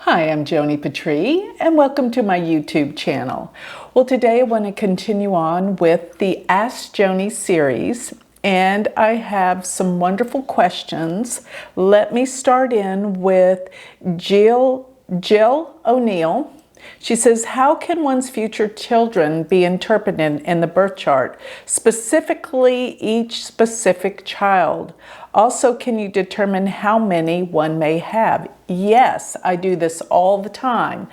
Hi, I'm Joni Patry, and welcome to my YouTube channel. Well, today I want to continue on with the Ask Joni series, and I have some wonderful questions. Let me start in with Jill O'Neill. She says, how can one's future children be interpreted in the birth chart, specifically each specific child? Also, can you determine how many one may have? Yes, I do this all the time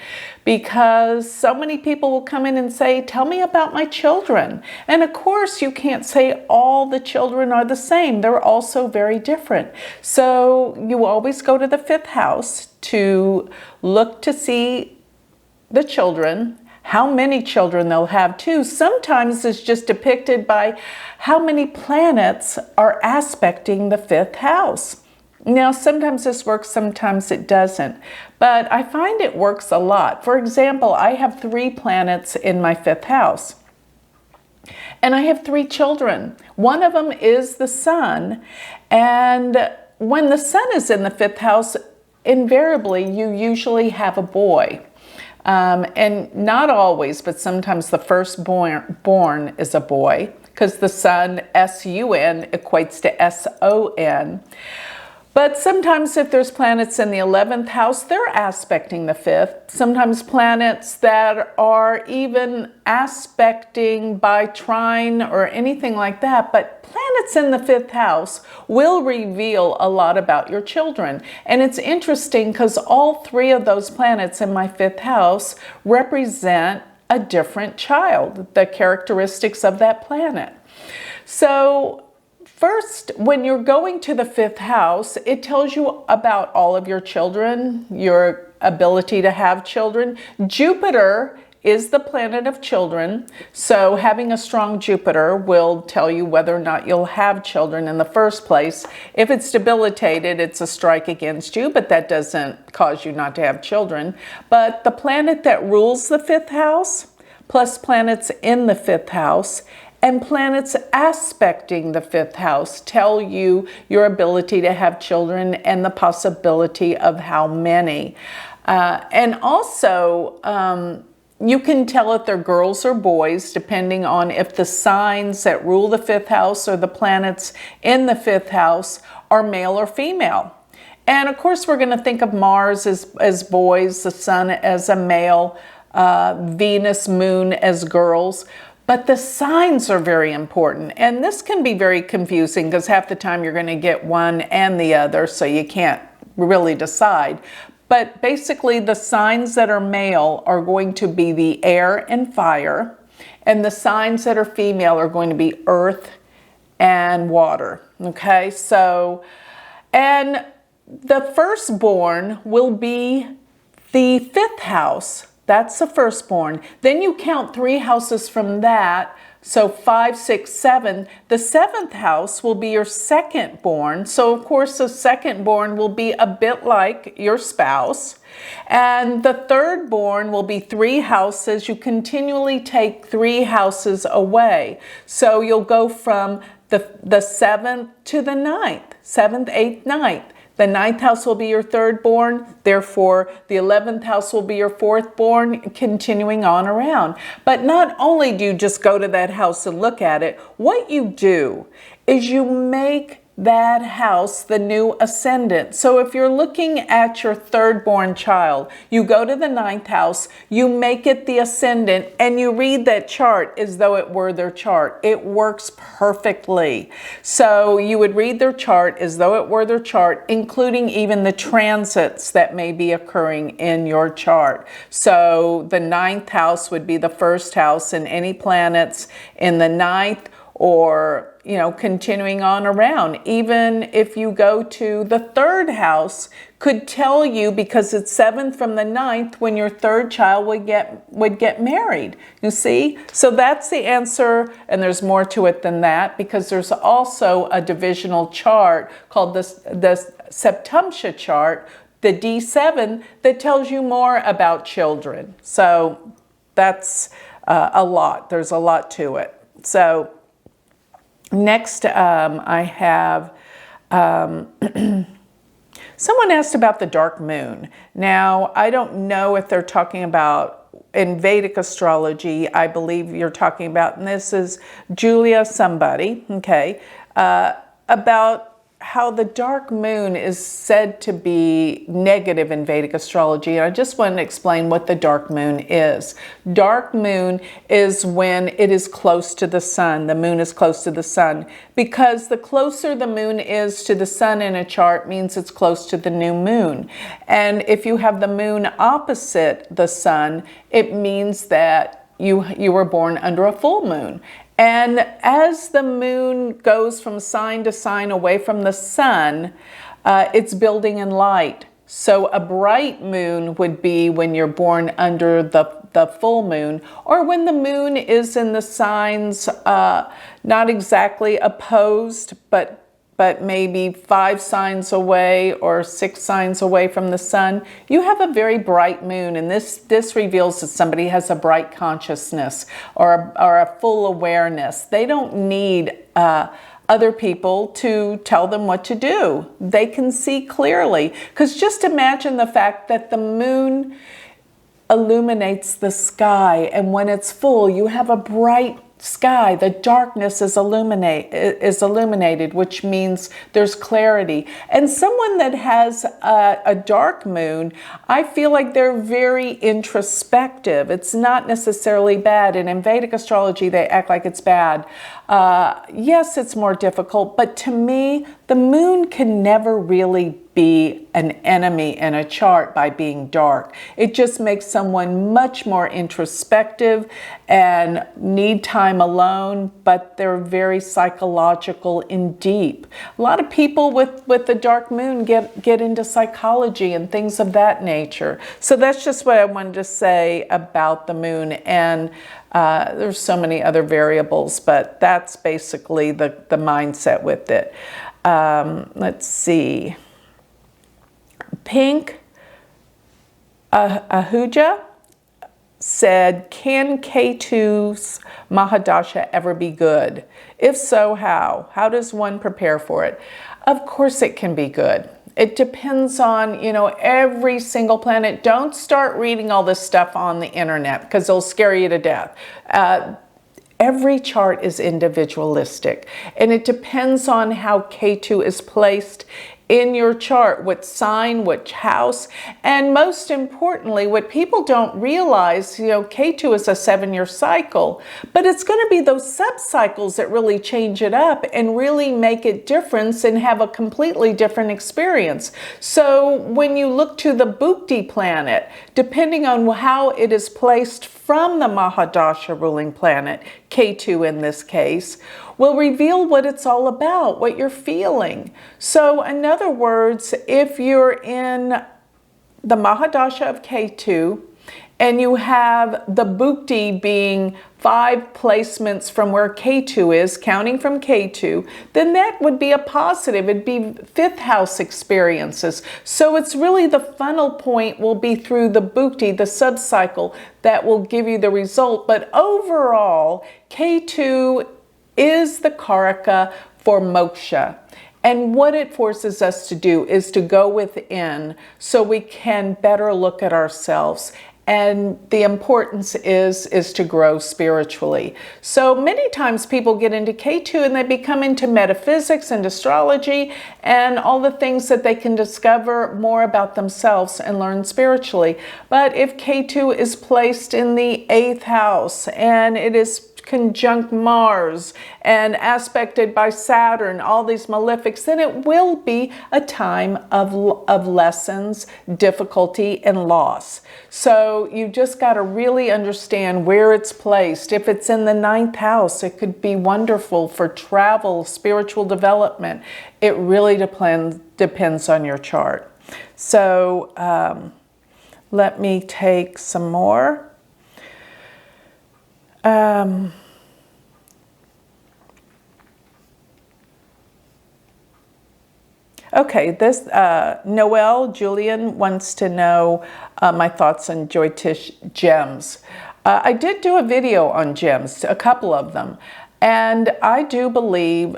because so many people will come in and say, tell me about my children. And of course, you can't say all the children are the same. They're also very different. So you always go to the fifth house to look to see the children, how many children they'll have too. Sometimes it's just depicted by how many planets are aspecting the fifth house. Now, sometimes this works, sometimes it doesn't, but I find it works a lot. For example, I have 3 planets in my fifth house, and I have 3 children. One of them is the sun, and when the sun is in the fifth house, invariably you usually have a boy. And not always, but sometimes the firstborn is a boy, because the sun, S-U-N, equates to S-O-N. But sometimes if there's planets in the 11th house, they're aspecting the 5th. Sometimes planets that are even aspecting by trine or anything like that. But planets in the 5th house will reveal a lot about your children. And it's interesting because all 3 of those planets in my 5th house represent a different child, the characteristics of that planet. So first, when you're going to the 5th house, it tells you about all of your children, your ability to have children. Jupiter is the planet of children, so having a strong Jupiter will tell you whether or not you'll have children in the first place. If it's debilitated, it's a strike against you, but that doesn't cause you not to have children. But the planet that rules the 5th house, plus planets in the 5th house, and planets aspecting the 5th house tell you your ability to have children and the possibility of how many. And also, you can tell if they're girls or boys depending on if the signs that rule the 5th house or the planets in the 5th house are male or female. And of course, we're going to think of Mars as boys, the Sun as a male, Venus, Moon as girls. But the signs are very important, and this can be very confusing because half the time you're going to get one and the other, so you can't really decide. But basically, the signs that are male are going to be the air and fire, and the signs that are female are going to be earth and water. Okay, so, and the firstborn will be the 5th house. That's the firstborn. Then you count 3 houses from that. So 5, 6, 7. The 7th house will be your secondborn. So of course the secondborn will be a bit like your spouse. And the thirdborn will be 3 houses. You continually take 3 houses away. So you'll go from the 7th to the 9th. 7th, 8th, 9th. The 9th house will be your thirdborn, therefore the 11th house will be your fourthborn, continuing on around. But not only do you just go to that house and look at it, what you do is you make that house the new ascendant. So if you're looking at your thirdborn child, you go to the 9th house, you make it the ascendant, and you read that chart as though it were their chart. It works perfectly. So you would read their chart as though it were their chart, including even the transits that may be occurring in your chart. So the 9th house would be the first house, and any planets in the 9th or, continuing on around. Even if you go to the 3rd house, could tell you, because it's 7th from the 9th, when your 3rd child would get married. You see? So that's the answer, and there's more to it than that, because there's also a divisional chart called the Septumtia chart, the D7, that tells you more about children. So that's a lot. There's a lot to it. So Someone asked about the dark moon. Now, I don't know if they're talking about, in Vedic astrology, I believe you're talking about, and this is Julia somebody, okay, about how the dark moon is said to be negative in Vedic astrology. And I just want to explain what the dark moon is. Dark moon is when it is close to the sun. The moon is close to the sun, because the closer the moon is to the sun in a chart means it's close to the new moon. And if you have the moon opposite the sun, it means that you were born under a full moon. And as the moon goes from sign to sign away from the sun, it's building in light. So a bright moon would be when you're born under the full moon, or when the moon is in the signs not exactly opposed, but maybe 5 signs away or 6 signs away from the sun. You have a very bright moon, and this reveals that somebody has a bright consciousness or a full awareness. They don't need other people to tell them what to do. They can see clearly, because just imagine the fact that the moon illuminates the sky, and when it's full, you have a bright sky. The darkness is illuminated, which means there's clarity. And someone that has a dark moon, I feel like they're very introspective. It's not necessarily bad, and in Vedic astrology they act like it's bad. Yes, it's more difficult, but to me the moon can never really be an enemy in a chart by being dark. It just makes someone much more introspective and need time alone, but they're very psychological and deep. A lot of people with the dark moon get into psychology and things of that nature. So that's just what I wanted to say about the moon. And there's so many other variables, but that's basically the mindset with it. Let's see. Pink Ahuja said, can Ketu's Mahadasha ever be good? If so, how? How does one prepare for it? Of course it can be good. It depends on, every single planet. Don't start reading all this stuff on the internet, because it'll scare you to death. Every chart is individualistic, and it depends on how Ketu is placed in your chart, what sign, which house, and most importantly, what people don't realize, Ketu is a 7-year cycle, but it's going to be those sub-cycles that really change it up and really make it different and have a completely different experience. So when you look to the Bhukti planet, depending on how it is placed from the Mahadasha ruling planet, Ketu in this case, will reveal what it's all about, what you're feeling. So in other words, if you're in the Mahadasha of Ketu and you have the Bhukti being 5 placements from where Ketu is, counting from Ketu, then that would be a positive. It'd be 5th house experiences. So it's really the funnel point will be through the Bhukti, the sub-cycle, that will give you the result. But overall, Ketu is the Karaka for moksha. And what it forces us to do is to go within so we can better look at ourselves. And the importance is to grow spiritually. So many times people get into Ketu and they become into metaphysics and astrology and all the things that they can discover more about themselves and learn spiritually. But if Ketu is placed in the 8th house and it is conjunct Mars and aspected by Saturn, all these malefics, then it will be a time of lessons, difficulty, and loss. So you just got to really understand where it's placed. If it's in the 9th house, it could be wonderful for travel, spiritual development. It really depends on your chart. So let me take some more. Okay, this Noel Julian wants to know my thoughts on Jyotish gems. I did do a video on gems, a couple of them, and I do believe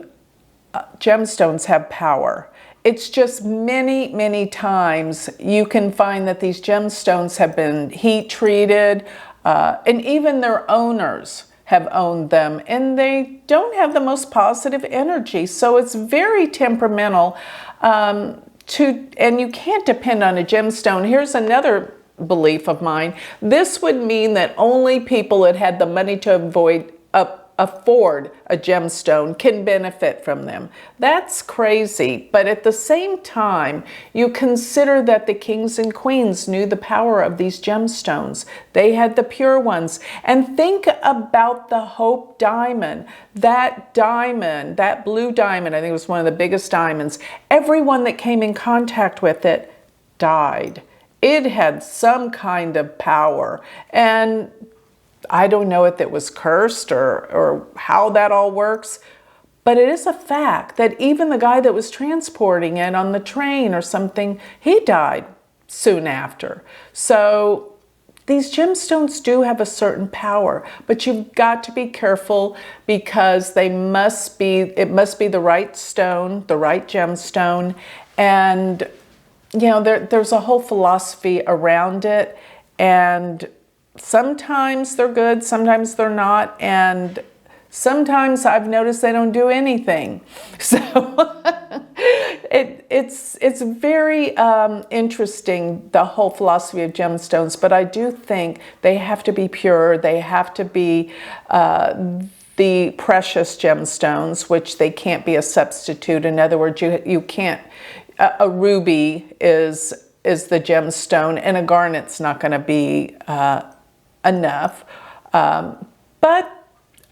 gemstones have power. It's just many, many times you can find that these gemstones have been heat treated, and even their owners have owned them, and they don't have the most positive energy. So it's very temperamental, and you can't depend on a gemstone. Here's another belief of mine. This would mean that only people that had the money to afford a gemstone can benefit from them. That's crazy. But at the same time, you consider that the kings and queens knew the power of these gemstones. They had the pure ones. And think about the Hope diamond. That diamond, that blue diamond, I think it was one of the biggest diamonds. Everyone that came in contact with it died. It had some kind of power. And I don't know if it was cursed or how that all works, but it is a fact that even the guy that was transporting it on the train or something, he died soon after. So these gemstones do have a certain power, but you've got to be careful because it must be the right stone, the right gemstone, and there's a whole philosophy around it, and sometimes they're good, sometimes they're not, and sometimes I've noticed they don't do anything. So it's very interesting, the whole philosophy of gemstones, but I do think they have to be pure, they have to be the precious gemstones, which they can't be a substitute. In other words, you can't, a ruby is the gemstone, and a garnet's not going to be enough. But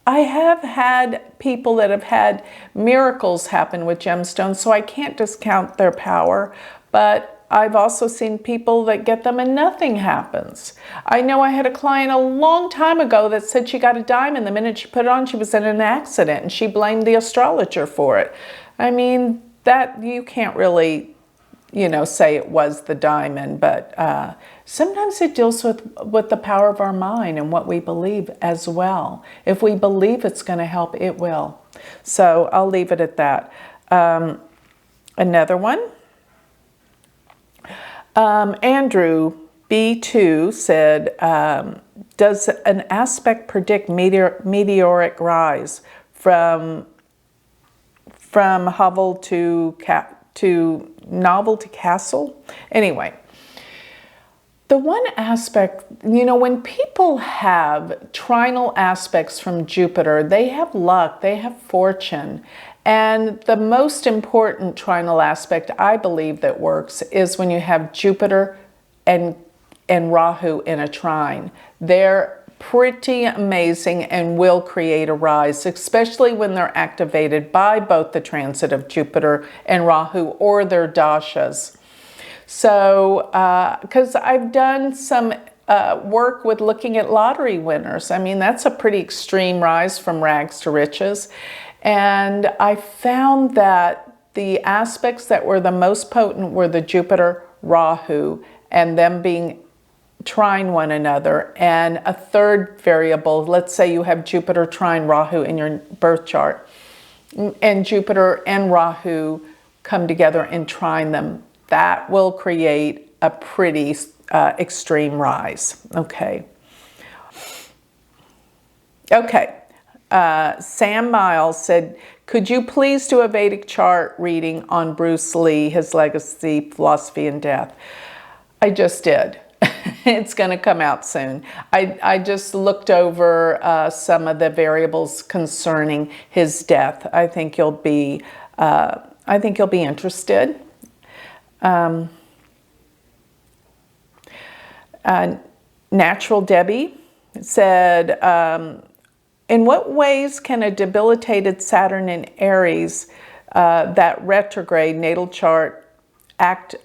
I have had people that have had miracles happen with gemstones, so I can't discount their power. But I've also seen people that get them and nothing happens. I know I had a client a long time ago that said she got a diamond. The minute she put it on, she was in an accident, and she blamed the astrologer for it. I mean, that you can't really say it was the diamond, but sometimes it deals with the power of our mind and what we believe as well. If we believe it's going to help, it will. So I'll leave it at that. Another one. Andrew B2 said, does an aspect predict meteoric rise from Hubble to Novelty Castle? Anyway, the one aspect, when people have trinal aspects from Jupiter, they have luck, they have fortune. And the most important trinal aspect I believe that works is when you have Jupiter and Rahu in a trine. They're pretty amazing and will create a rise, especially when they're activated by both the transit of Jupiter and Rahu or their dashas. So, because I've done some work with looking at lottery winners. I mean, that's a pretty extreme rise from rags to riches. And I found that the aspects that were the most potent were the Jupiter, Rahu, and them being trine one another. And a third variable, let's say you have Jupiter trine Rahu in your birth chart, and Jupiter and Rahu come together and trine them. That will create a pretty extreme rise. Okay. Sam Miles said, could you please do a Vedic chart reading on Bruce Lee, his legacy, philosophy, and death? I just did. It's going to come out soon. I just looked over some of the variables concerning his death. I think you'll be interested. Natural Debbie said, in what ways can a debilitated Saturn in Aries, that retrograde natal chart, act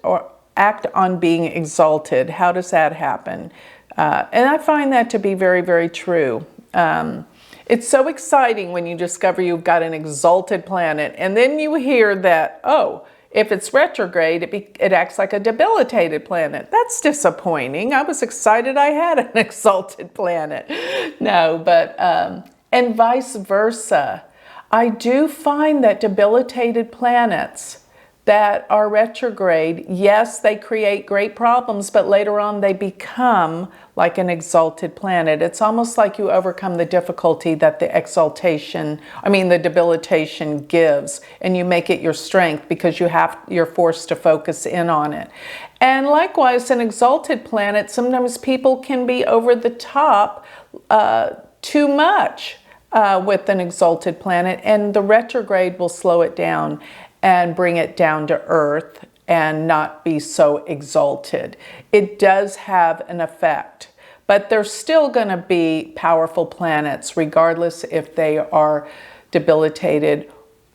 on being exalted? How does that happen? And I find that to be very, very true. It's so exciting when you discover you've got an exalted planet, and then you hear that, oh, if it's retrograde, it acts like a debilitated planet. That's disappointing. I was excited I had an exalted planet. No, but, and vice versa. I do find that debilitated planets, that are retrograde, yes, they create great problems, but later on they become like an exalted planet. It's almost like you overcome the difficulty that the the debilitation gives, and you make it your strength because you're forced to focus in on it. And likewise, an exalted planet, sometimes people can be over the top too much with an exalted planet, and the retrograde will slow it down and bring it down to earth and not be so exalted. It does have an effect, but they're still going to be powerful planets regardless if they are debilitated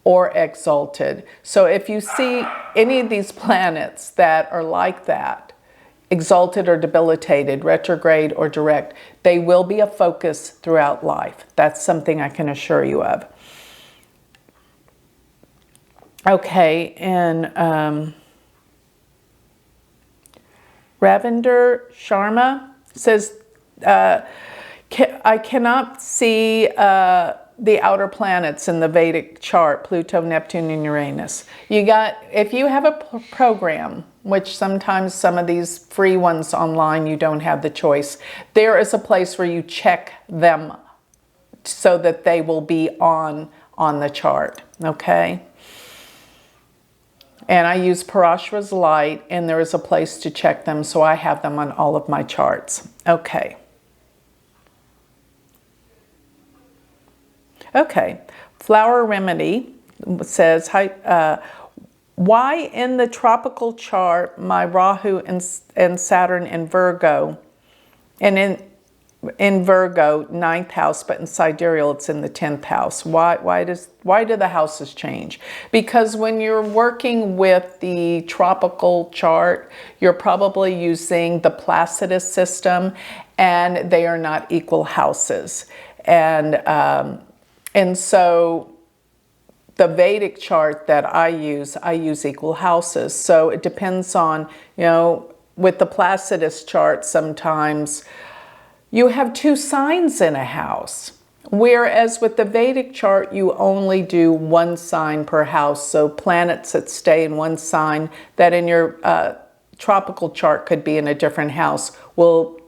or exalted. So if you see any of these planets that are like that, exalted or debilitated, retrograde or direct, they will be a focus throughout life. That's something I can assure you of. Okay, and Ravinder Sharma says, I cannot see the outer planets in the Vedic chart, Pluto, Neptune, and Uranus. If you have a program, which sometimes some of these free ones online, you don't have the choice, there is a place where you check them so that they will be on the chart, okay? And I use Parashara's light, and there is a place to check them, so I have them on all of my charts. Okay. Okay. Flower Remedy says, why in the tropical chart my Rahu and Saturn in Virgo, and in Virgo, 9th house, but in sidereal it's in the 10th house. Why do the houses change? Because when you're working with the tropical chart, you're probably using the Placidus system, and they are not equal houses. And so the Vedic chart that I use equal houses. So it depends on, with the Placidus chart sometimes you have 2 signs in a house, whereas with the Vedic chart, you only do 1 sign per house. So planets that stay in 1 sign that in your tropical chart could be in a different house will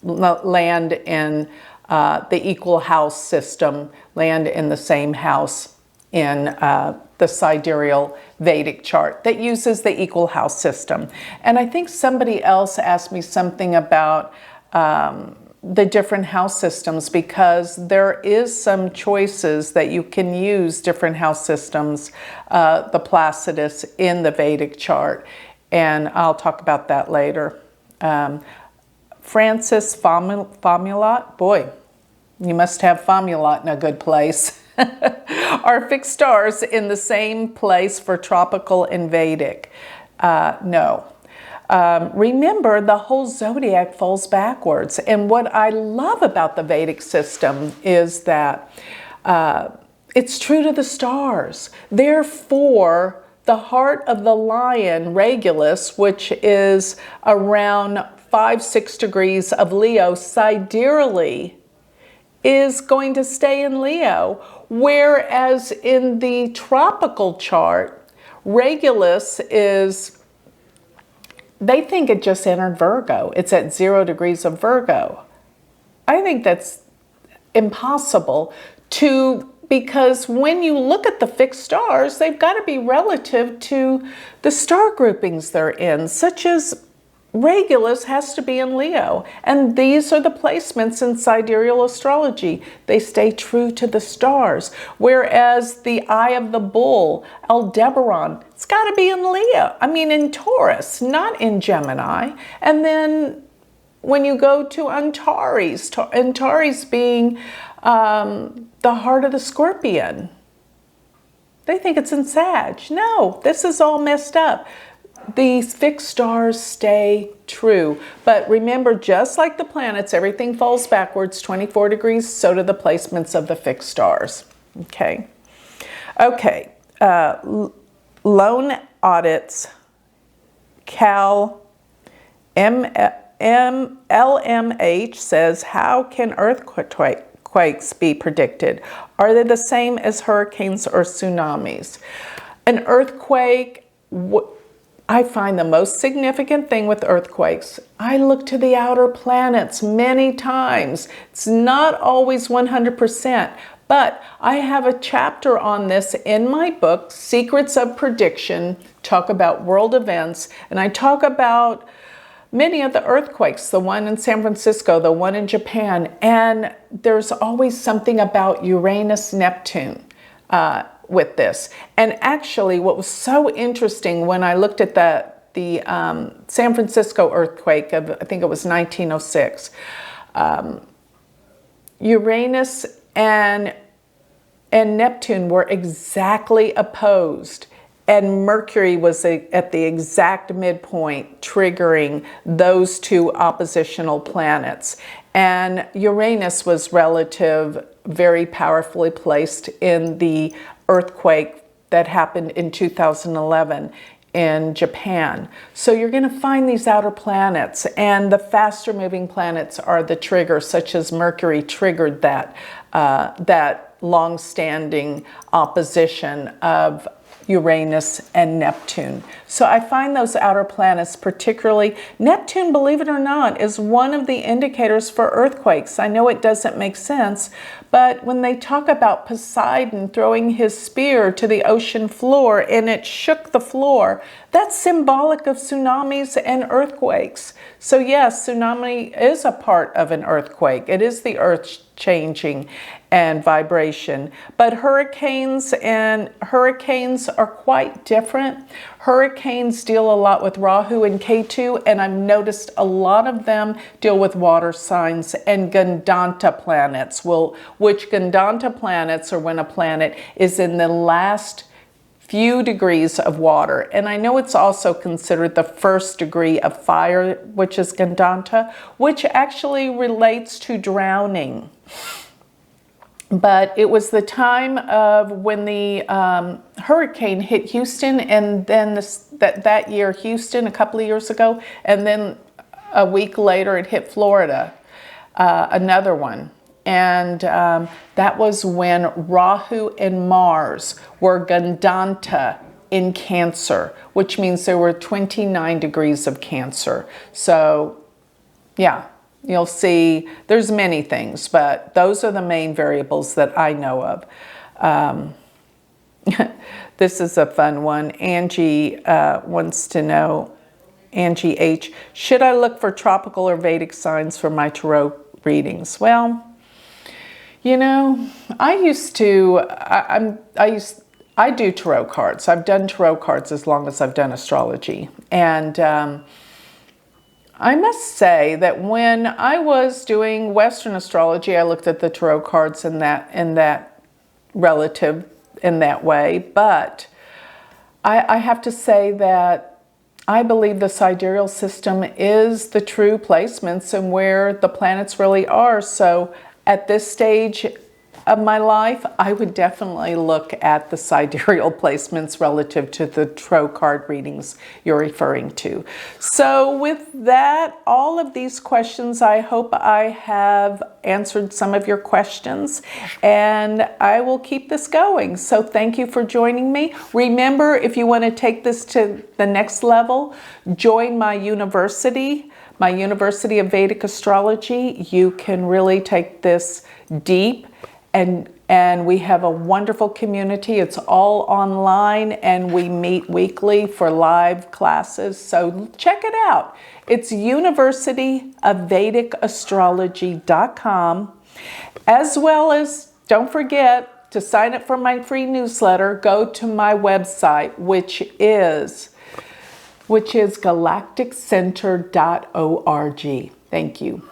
land in the equal house system, land in the same house in the sidereal Vedic chart that uses the equal house system. And I think somebody else asked me something about the different house systems, because there is some choices that you can use different house systems, the Placidus in the Vedic chart, and I'll talk about that later. Francis Famulot, boy, you must have Famulot in a good place. Are fixed stars in the same place for tropical and Vedic? No. Remember, the whole zodiac falls backwards. And what I love about the Vedic system is that it's true to the stars. Therefore, the heart of the lion, Regulus, which is around 5-6 degrees of Leo sidereally, is going to stay in Leo. Whereas in the tropical chart, Regulus is, they think it just entered Virgo. It's at 0 degrees of Virgo. I think that's impossible because when you look at the fixed stars, they've got to be relative to the star groupings they're in, such as Regulus has to be in Leo. And these are the placements in sidereal astrology. They stay true to the stars. Whereas the Eye of the Bull, Aldebaran, it's got to be in Leo. In Taurus, not in Gemini. And then when you go to Antares, Antares being the heart of the Scorpion, they think it's in Sag. No, this is all messed up. These fixed stars stay true. But remember, just like the planets, everything falls backwards 24 degrees, so do the placements of the fixed stars. Okay. Okay. Loan audits, Cal LMH says, how can earthquakes be predicted? Are they the same as hurricanes or tsunamis? An earthquake I find the most significant thing with earthquakes, I look to the outer planets many times. It's not always 100%, but I have a chapter on this in my book, Secrets of Prediction, talk about world events, and I talk about many of the earthquakes, the one in San Francisco, the one in Japan, and there's always something about Uranus, Neptune, with this. And actually, what was so interesting when I looked at the San Francisco earthquake of, I think it was 1906, Uranus and Neptune were exactly opposed. And Mercury was at the exact midpoint, triggering those two oppositional planets. And Uranus was very powerfully placed in the earthquake that happened in 2011 in Japan. So you're going to find these outer planets, and the faster moving planets are the trigger, such as Mercury triggered that long-standing opposition of Uranus and Neptune. So I find those outer planets, particularly Neptune, believe it or not, is one of the indicators for earthquakes. I know it doesn't make sense, but when they talk about Poseidon throwing his spear to the ocean floor and it shook the floor, that's symbolic of tsunamis and earthquakes. So yes, tsunami is a part of an earthquake. It is the earth changing and vibration. But hurricanes are quite different. Hurricanes deal a lot with Rahu and Ketu, and I've noticed a lot of them deal with water signs and Gandanta planets. Which Gandanta planets are when a planet is in the last few degrees of water. And I know it's also considered the first degree of fire, which is Gandanta, which actually relates to drowning. But it was the time of when the hurricane hit Houston, and then that year Houston, a couple of years ago, and then a week later it hit Florida, another one. And that was when Rahu and Mars were Gandanta in Cancer, which means there were 29 degrees of Cancer. So, yeah. You'll see there's many things, but those are the main variables that I know of. This is a fun one. Angie wants to know, Angie H., should I look for tropical or Vedic signs for my tarot readings? Well, you know, I do tarot cards. I've done tarot cards as long as I've done astrology. And I must say that when I was doing Western astrology, I looked at the tarot cards in that way. But I have to say that I believe the sidereal system is the true placements and where the planets really are. So at this stage of my life, I would definitely look at the sidereal placements relative to the tarot card readings you're referring to. So with that, all of these questions, I hope I have answered some of your questions, and I will keep this going. So thank you for joining me. Remember, if you want to take this to the next level, join my University of Vedic Astrology. You can really take this deep. And we have a wonderful community. It's all online, and we meet weekly for live classes. So check it out. It's universityofvedicastrology.com. As well as, don't forget to sign up for my free newsletter. Go to my website, which is galacticcenter.org. Thank you.